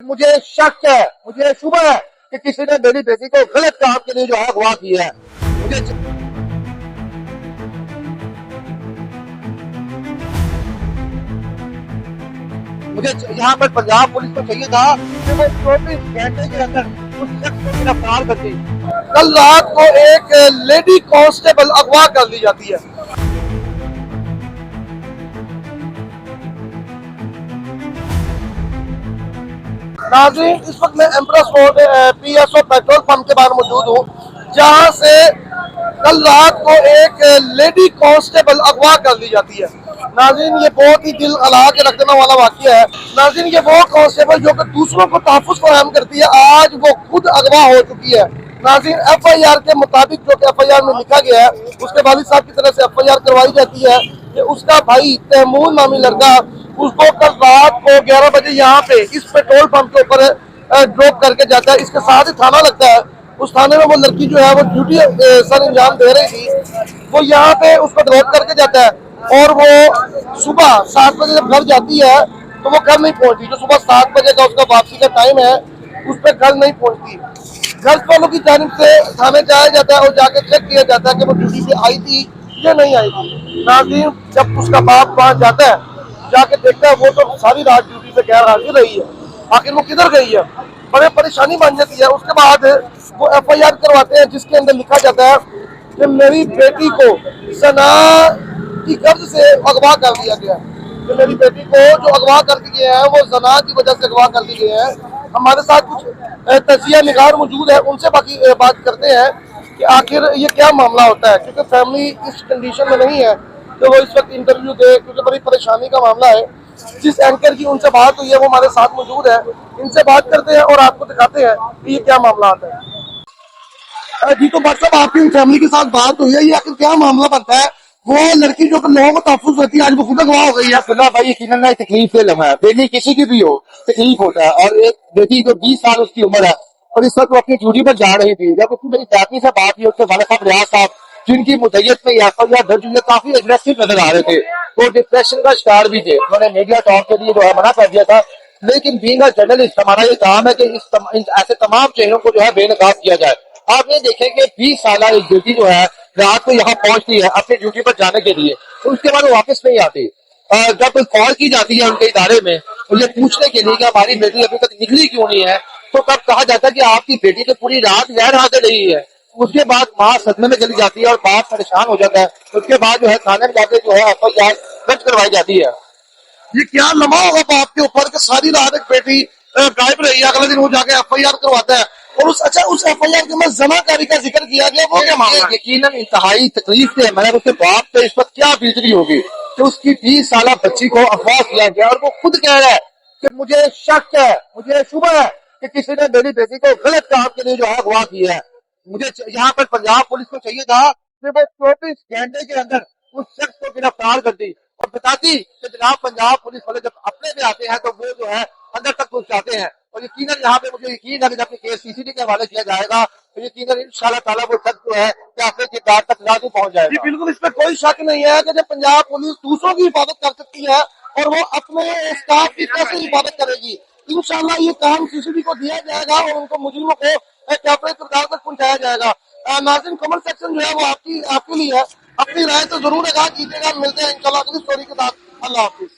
मुझे शक है, मुझे शुबह है कि किसी ने मेरी बेटी को गलत काम के लिए जो है अगवा किया है। मुझे यहाँ पर पंजाब पुलिस को चाहिए था कि वो 24 घंटे के अंदर उस शख्स को गिरफ्तार कर दी। कल रात को एक लेडी कांस्टेबल अगवा कर ली जाती है। नाज़रीन, इस वक्त मैं empress road PSO petrol pump के बाहर मौजूद हूँ, जहाँ से कल रात को एक लेडी कांस्टेबल अगवा कर ली जाती है। नाज़रीन, ये बहुत ही दिल अला के रख देने वाला वाक़या है। नाज़रीन, ये वो कांस्टेबल जो कि दूसरों को तहफ़्फ़ुज़ फराहम करती है, आज वो खुद अगवा हो चुकी है। नाज़रीन, FIR के मुताबिक जो कि FIR में लिखा गया है, उसके वालिद साहब की तरफ से FIR करवाई जाती है कि उसका भाई तैमूर नामी लड़का उसको कल रात को 11 बजे यहाँ पे इस पेट्रोल पंप के ऊपर ड्रॉप करके जाता है। इसके साथ ही थाना लगता है। उस थाने में वो लड़की जो है वो ड्यूटी सर अंजाम दे रही थी, वो यहाँ पे उसको ड्रॉप करके जाता है और वो सुबह 7 बजे जब घर जाती है तो वो घर नहीं पहुंचती। जो सुबह 7 बजे का उसका वापसी का टाइम है, उस पर घर नहीं पहुंचती। घर वालों की जानिब से थाने जाया जाता है और जाके चेक किया जाता है कि वो ड्यूटी पे आई थी या नहीं आई थी। नाज़रीन, जब उसका बाप वहाँ जाता है, जाके देखता है वो तो सारी रात ड्यूटी पे गैर हाजिर रही है, आखिर वो किधर गई है, बड़े परेशानी बन जाती है। उसके बाद वो FIR करवाते हैं, जिसके अंदर लिखा जाता है कि मेरी बेटी को सना की कर्ज से अगवा कर दिया गया है। कि मेरी बेटी को जो अगवा कर दिए हैं वो जना की वजह से अगवा कर दी गए हैं। हमारे साथ कुछ तजिया निगार मौजूद है, उनसे बाकी बात करते हैं कि आखिर ये क्या मामला होता है, क्योंकि फैमिली इस कंडीशन में नहीं है तो वो इस वक्त इंटरव्यू दे, क्योंकि बड़ी परेशानी का मामला है। जिस एंकर की उनसे बात हुई है वो हमारे साथ मौजूद है, इनसे बात करते हैं और आपको दिखाते हैं कि ये क्या मामला आता है। जी, तो डॉक्टर साहब, आपकी फैमिली के साथ बात हुई है, ये आखिर क्या मामला बनता है? वो लड़की जो लोगों को तहफ़्फ़ुज़ रहती है, आज वो खुद अगवा हो गई है। अब्दुल्ला भाई, यकीनन ना तकलीफ से लम्हा है, बेटी किसी की भी हो तकलीफ होता है। और एक बेटी जो 20 साल उसकी उम्र है और इस वक्त वो अपनी ड्यूटी पर जा रही थी, जब उसकी मेरी चाची से बात हुई, उसके वाले साहब रियाज साहब जिनकी मुद्दत में FIR दर्ज हुई है, काफी एग्रेसिव नजर आ रहे थे, वो डिप्रेशन का शिकार भी थे। उन्होंने मीडिया टॉक के लिए जो है मना कर दिया था, लेकिन बीइंग अ जर्नलिस्ट हमारा ये काम है कि ऐसे तमाम चेहरों को जो है बेनकाब किया जाए। आप ये देखें कि 20 साल एक बेटी जो है रात को यहाँ पहुंचती है अपनी ड्यूटी पर जाने के लिए, तो उसके बाद वो वापस नहीं आती। जब कॉल की जाती है उनके इदारे में उन्हें पूछने के लिए कि हमारी बेटी अभी तक निकली क्यों नहीं है, तो तब कहा जाता है कि आपकी बेटी तो पूरी रात गैर हाजिर रही है। उसके बाद माँ सदमे में चली जाती है और बाप परेशान हो जाता है। उसके बाद जो है थाने में जाके जो है FIR दर्ज करवाई जाती है। ये क्या लम्हा होगा बाप के ऊपर कि सारी रात एक बेटी गायब रही है, अगले दिन वो जाके FIR करवाता है और उस FIR के में जनाकारी का जिक्र किया गया, वो क्या मामला है? यकीनन इंतहाई तकलीफ से मैंने उसके बाप पे इस वक्त क्या बीतरी होगी कि उसकी 20 साल बच्ची को अगवा किया गया और वो खुद कह रहा है कि मुझे शक है, मुझे शुबह है कि किसी ने मेरी बेटी को गलत काम के लिए जो है अगवा किया है। मुझे यहाँ पर पंजाब पुलिस को चाहिए था कि वो 24 घंटे के अंदर उस शख्स को गिरफ्तार कर दी और बताती कि जनाब पंजाब पुलिस वाले जब अपने में आते हैं तो वो जो है अंदर तक पहुंचाते हैं। और यकीनन यहाँ पे मुझे यकीन है कि जब केस CCTV के हवाले किया जाएगा तो यकीनन इंशाल्लाह ताला वो शख्स जो है कि अपने किरदार तक लाजू पहुंच जाएगा। जी बिल्कुल, इसमें कोई शक नहीं है कि जब पंजाब पुलिस दूसरों की हिफाजत कर सकती है और वो अपने स्टाफ की कैसे हिफाजत करेगी। इंशाल्लाह ये काम CCTV को दिया जाएगा और उनको मुजरिमों को कैमरे किरदार तक पहुंचाया जाएगा। नाज़रीन, कमेंट सेक्शन जो है वो आपके लिए है, अपनी राय तो जरूर आगाह कीजिएगा। मिलते हैं इंशाल्लाह अगली स्टोरी के साथ। अल्लाह हाफिज।